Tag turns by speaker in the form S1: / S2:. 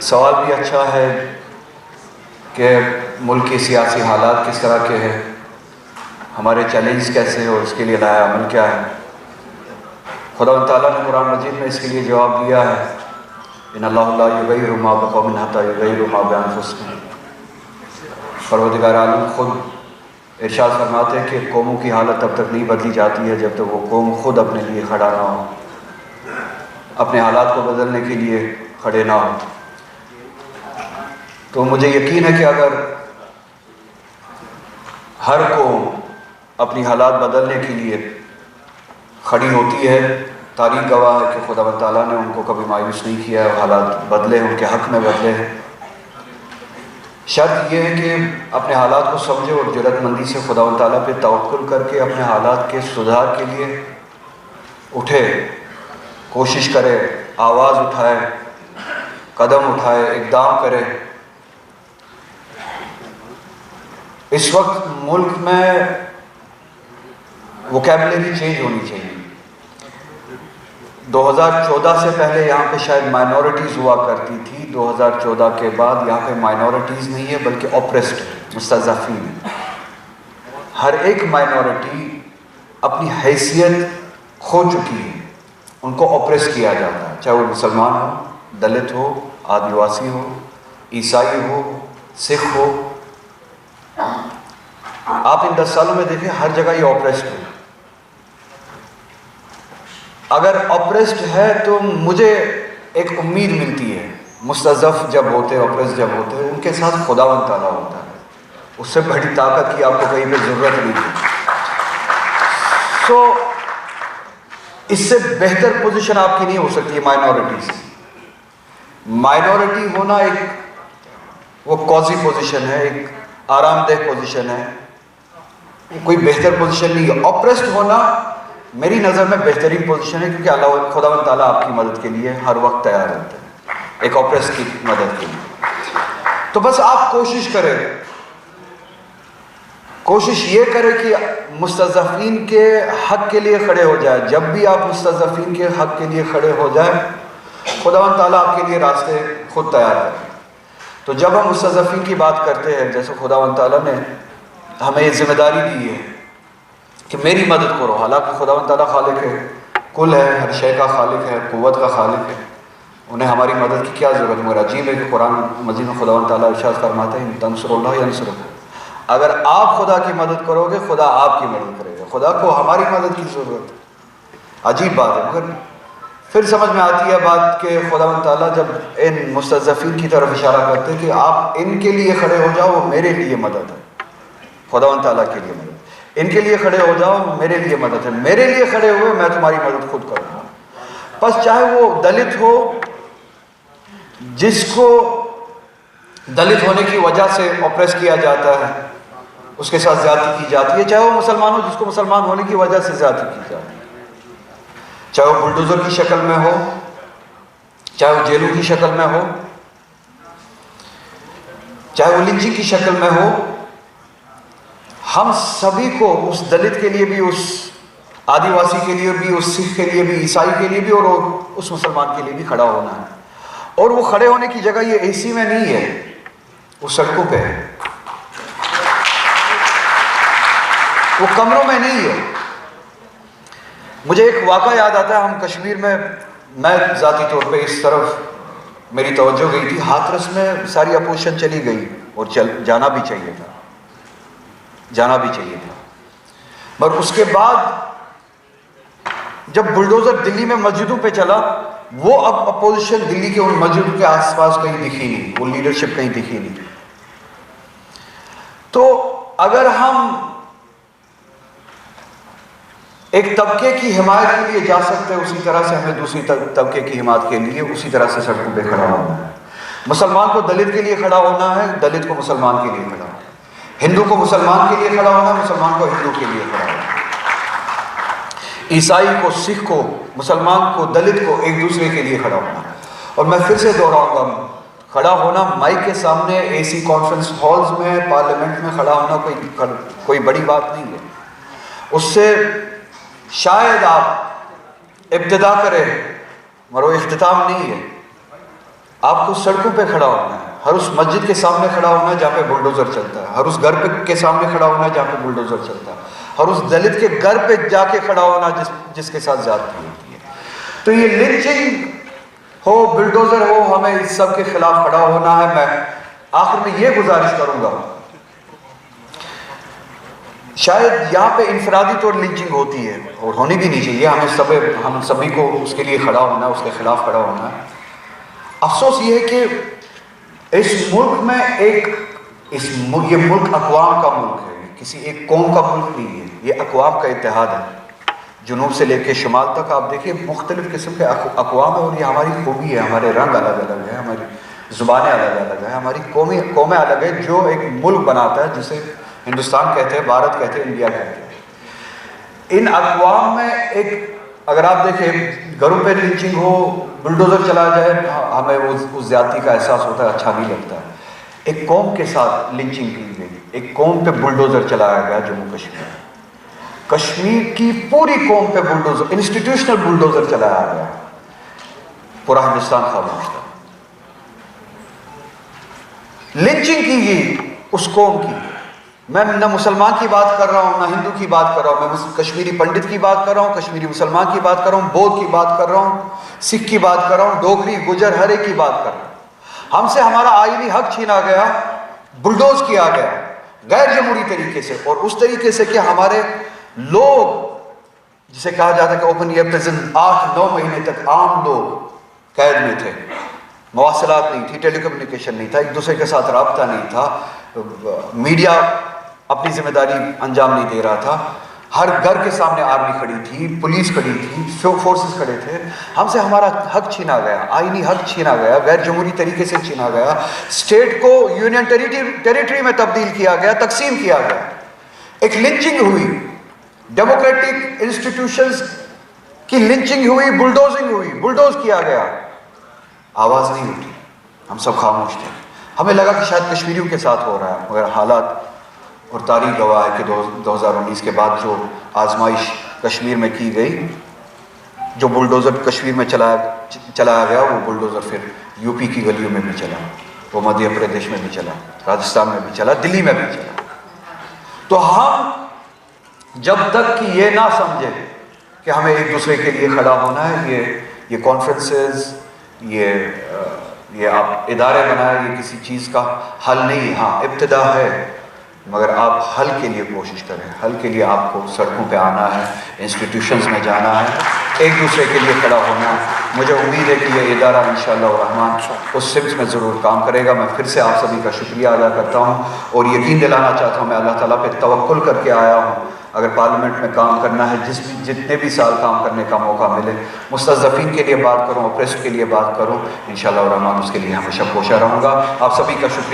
S1: سوال بھی اچھا ہے کہ ملک کی سیاسی حالات کس طرح کے ہیں، ہمارے چیلنج کیسے ہیں اور اس کے لیے لایا عمل کیا ہے۔ خدا تعالیٰ نے قرآن مجید میں اس کے لیے جواب دیا ہے، ان اللہ لا یغیر ما بقوم حتی یغیروا ما بانفسہم۔ پروردگار عالم خود ارشاد فرماتے ہیں کہ قوموں کی حالت تب تک نہیں بدلی جاتی ہے جب تک وہ قوم خود اپنے لیے کھڑا نہ ہو، اپنے حالات کو بدلنے کے لیے کھڑے نہ ہو۔ تو مجھے یقین ہے کہ اگر ہر قوم اپنی حالات بدلنے کے لیے کھڑی ہوتی ہے، تاریخ گواہ ہے کہ خدا و تعالیٰ نے ان کو کبھی مایوس نہیں کیا ہے، حالات بدلے ان کے حق میں بدلے ہیں۔ شرط یہ ہے کہ اپنے حالات کو سمجھے اور جرأت مندی سے خدا و تعالیٰ پہ توکل کر کے اپنے حالات کے سدھار کے لیے اٹھے، کوشش کرے، آواز اٹھائے، قدم اٹھائے، اقدام کرے۔ اس وقت ملک میں ووکیبلری چینج ہونی چاہیے۔ 2014 سے پہلے یہاں پہ شاید مائنورٹیز ہوا کرتی تھی، 2014 کے بعد یہاں پہ مائنورٹیز نہیں ہے بلکہ اوپریسڈ، مستضعفین۔ ہر ایک مائنورٹی اپنی حیثیت کھو چکی ہے، ان کو اوپریس کیا جاتا ہے، چاہے وہ مسلمان ہو، دلت ہو، آدیواسی ہو، عیسائی ہو، سکھ ہو۔ آپ ان 10 سالوں میں دیکھیں ہر جگہ یہ اوپریسڈ ہے۔ اگر اوپریسڈ ہے تو مجھے ایک امید ملتی ہے، مستضعف جب ہوتے، اوپریسڈ جب ہوتے، ان کے ساتھ خداوند تعالیٰ ہوتا ہے، اس سے بڑی طاقت کی آپ کو کہیں پہ ضرورت نہیں تھی۔ اس سے بہتر پوزیشن آپ کی نہیں ہو سکتی ہے مائنورٹیز۔ مائنورٹی ہونا ایک وہ کوزی پوزیشن ہے، ایک آرام دہ پوزیشن ہے، کوئی بہتر پوزیشن نہیں ہے۔ اوپریسڈ ہونا میری نظر میں بہترین پوزیشن ہے، کیونکہ اللہ خداوند تعالیٰ آپ کی مدد کے لیے ہر وقت تیار رہتا ہے، ایک اوپریس کی مدد کے لیے۔ تو بس آپ کوشش کریں، کوشش یہ کریں کہ مستضعفین کے حق کے لیے کھڑے ہو جائیں۔ جب بھی آپ مستضعفین کے حق کے لیے کھڑے ہو جائیں، خداوند تعالیٰ آپ کے لیے راستے خود تیار کریں۔ تو جب ہم مستضعفین کی بات کرتے ہیں، جیسے خداوند تعالیٰ نے ہمیں یہ ذمہ داری دی ہے کہ میری مدد کرو، حالانکہ خداوند تعالیٰ خالق ہے، کل ہے، ہر شے کا خالق ہے، قوت کا خالق ہے، انہیں ہماری مدد کی کیا ضرورت ہے۔ مگر عجیب ہے کہ قرآن مجید میں خداوند تعالیٰ ارشاد فرماتے ہیں تنصر اللہ ینصرکم، اگر آپ خدا کی مدد کرو گے خدا آپ کی مدد کرے گا۔ خدا کو ہماری مدد کی ضرورت ہے، عجیب بات ہے۔ مگر پھر سمجھ میں آتی ہے بات کہ خداوند تعالیٰ جب ان مستضعفین کی طرف اشارہ کرتے ہیں کہ آپ ان کے لیے کھڑے ہو جاؤ، وہ میرے لیے مدد ہے، خداوند تعالیٰ کے لیے مدد، ان کے لیے کھڑے ہو جاؤ میرے لیے مدد ہے، میرے لیے کھڑے ہوئے میں تمہاری مدد خود کروں گا۔ بس چاہے وہ دلت ہو جس کو دلت ہونے کی وجہ سے اوپریس کیا جاتا ہے، اس کے ساتھ زیادتی کی جاتی ہے، چاہے وہ مسلمان ہو جس کو مسلمان ہونے کی وجہ سے زیادتی کی جاتی ہے، چاہے وہ بلڈوزر کی شکل میں ہو، چاہے وہ جیلوں کی شکل میں ہو، چاہے وہ لنچنگ کی شکل میں ہو۔ ہم سبھی کو اس دلت کے لیے بھی، اس آدیواسی کے لیے بھی، اس سکھ کے لیے بھی، عیسائی کے لیے بھی اور اس مسلمان کے لیے بھی کھڑا ہونا ہے۔ اور وہ کھڑے ہونے کی جگہ یہ اے سی میں نہیں ہے، وہ سڑکوں پہ ہے، وہ کمروں میں نہیں ہے۔ مجھے ایک واقعہ یاد آتا ہے، ہم کشمیر میں، میں ذاتی طور پہ اس طرف میری توجہ گئی تھی، ہاتھرس میں ساری اپوزیشن چلی گئی اور جانا بھی چاہیے تھا، جانا بھی چاہیے تھا، مگر اس کے بعد جب بلڈوزر دلی میں مسجدوں پہ چلا، وہ اب اپوزیشن دلی کے ان مسجدوں کے آس پاس کہیں دکھی نہیں، وہ لیڈرشپ کہیں دکھی نہیں۔ تو اگر ہم ایک طبقے کی حمایت کے لیے جا سکتے ہیں، اسی طرح سے ہمیں دوسری طبقے کی حمایت کے لیے اسی طرح سے سڑکوں پہ کھڑا ہونا ہے۔ مسلمان کو دلت کے لیے کھڑا ہونا ہے، دلت کو مسلمان کے لیے کھڑا ہونا ہے، ہندو کو مسلمان کے لیے کھڑا ہونا ہے، مسلمان کو ہندو کے لیے کھڑا ہونا ہے، عیسائی کو، سکھ کو، مسلمان کو، دلت کو ایک دوسرے کے لیے کھڑا ہونا ہے۔ اور میں پھر سے دوہراؤں گا، کھڑا ہونا مائک کے سامنے، اے سی کانفرنس ہالز میں، پارلیمنٹ میں کھڑا ہونا کوئی بڑی بات نہیں ہے۔ اس سے شاید آپ ابتدا کریں مگر وہ اختتام نہیں ہے۔ آپ کو سڑکوں پہ کھڑا ہونا ہے، ہر اس مسجد کے سامنے کھڑا ہونا ہے جہاں پہ بلڈوزر چلتا ہے، ہر اس گھر کے سامنے کھڑا ہونا ہے جہاں پہ بلڈوزر چلتا ہے، ہر اس دلت کے گھر پہ جا کے کھڑا ہونا جس کے ساتھ زیادتی ہوتی ہے۔ تو یہ لنچنگ ہو، بلڈوزر ہو، ہمیں اس سب کے خلاف کھڑا ہونا ہے۔ میں آخر میں یہ گزارش کروں گا، شاید یہاں پہ انفرادی طور لنچنگ ہوتی ہے اور ہونی بھی نہیں چاہیے، ہم سبھی کو اس کے لیے کھڑا ہونا ہے، اس کے خلاف کھڑا ہونا ہے۔ افسوس یہ ہے کہ اس ملک میں یہ ملک اقوام کا ملک ہے، کسی ایک قوم کا ملک نہیں ہے، یہ اقوام کا اتحاد ہے۔ جنوب سے لے کے شمال تک آپ دیکھیں مختلف قسم کے اقوام ہیں، اور یہ ہماری خوبی ہے، ہمارے رنگ الگ الگ ہیں، ہماری زبانیں الگ الگ ہیں، ہماری قومیں الگ ہیں، جو ایک ملک بناتا ہے جسے ہندوستان کہتے ہیں، بھارت کہتے ہیں، انڈیا کہتے ہیں۔ ان اقوام میں اگر آپ دیکھیں گھروں پہ لنچنگ ہو، بلڈوزر چلا جائے، ہمیں اس زیادتی کا احساس ہوتا ہے، اچھا نہیں لگتا ہے۔ ایک قوم کے ساتھ لنچنگ کی گئی، ایک قوم پہ بلڈوزر چلایا گیا، جموں کشمیر کی پوری قوم پہ بلڈوزر، انسٹیٹیوشنل بلڈوزر چلایا گیا، پورا ہندوستان خاموش تھا۔ لنچنگ کی گئی اس قوم کی، میں نہ مسلمان کی بات کر رہا ہوں، نہ ہندو کی بات کر رہا ہوں، میں کشمیری پنڈت کی بات کر رہا ہوں، کشمیری مسلمان کی بات کر رہا ہوں، بودھ کی بات کر رہا ہوں، سکھ کی بات کر رہا ہوں، ڈوگری، گجر، ہر ایک کی بات کر رہا ہوں۔ ہم سے ہمارا آئینی حق چھینا گیا، بلڈوز کیا گیا غیر جمہوری طریقے سے، اور اس طریقے سے کہ ہمارے لوگ، جسے کہا جاتا ہے کہ اوپن ایئر پریزن، 8-9 مہینے تک عام لوگ قید میں تھے، مواصلات نہیں تھی، ٹیلی کمیونیکیشن نہیں تھا، ایک دوسرے کے ساتھ رابطہ نہیں تھا، میڈیا اپنی ذمہ داری انجام نہیں دے رہا تھا، ہر گھر کے سامنے آرمی کھڑی تھی، پولیس کھڑی تھی، فورسز کھڑے تھے۔ ہم سے ہمارا حق چھینا گیا، آئینی حق چھینا گیا، غیر جمہوری طریقے سے چھینا گیا، اسٹیٹ کو یونین ٹیریٹری میں تبدیل کیا گیا، تقسیم کیا گیا، ایک لنچنگ ہوئی، ڈیموکریٹک انسٹیٹیوشنز کی لنچنگ ہوئی، بلڈوزنگ ہوئی، بلڈوز کیا گیا، آواز نہیں اٹھی، ہم سب خاموش تھے۔ ہمیں لگا کہ شاید کشمیریوں کے ساتھ ہو رہا ہے، مگر حالات اور تاریخ گواہ ہے کہ 2019 کے بعد جو آزمائش کشمیر میں کی گئی، جو بلڈوزر کشمیر میں چلایا گیا، وہ بلڈوزر پھر یو پی کی گلیوں میں بھی چلا، وہ مدھیہ پردیش میں بھی چلا، راجستھان میں بھی چلا، دلی میں بھی چلا۔ تو ہم جب تک کہ یہ نہ سمجھیں کہ ہمیں ایک دوسرے کے لیے کھڑا ہونا ہے، یہ کانفرنسز، یہ آپ ادارے بنائیں، یہ کسی چیز کا حل نہیں، ہاں ابتدا ہے، مگر آپ حل کے لیے کوشش کریں، حل کے لیے آپ کو سڑکوں پہ آنا ہے، انسٹیٹیوشنز میں جانا ہے، ایک دوسرے کے لیے کھڑا ہونا ہے۔ مجھے امید ہے کہ یہ ادارہ انشاءاللہ الرحمن اس سمت میں ضرور کام کرے گا۔ میں پھر سے آپ سبھی کا شکریہ ادا کرتا ہوں اور یقین دلانا چاہتا ہوں، میں اللہ تعالیٰ پہ توکل کر کے آیا ہوں، اگر پارلیمنٹ میں کام کرنا ہے، جتنے بھی سال کام کرنے کا موقع ملے، مستضعفین کے لیے بات کروں، اپریسڈ کے لیے بات کروں، انشاءاللہ الرحمن اس کے لیے ہمیشہ کوشاں رہوں گا۔ آپ سبھی کا شکریہ۔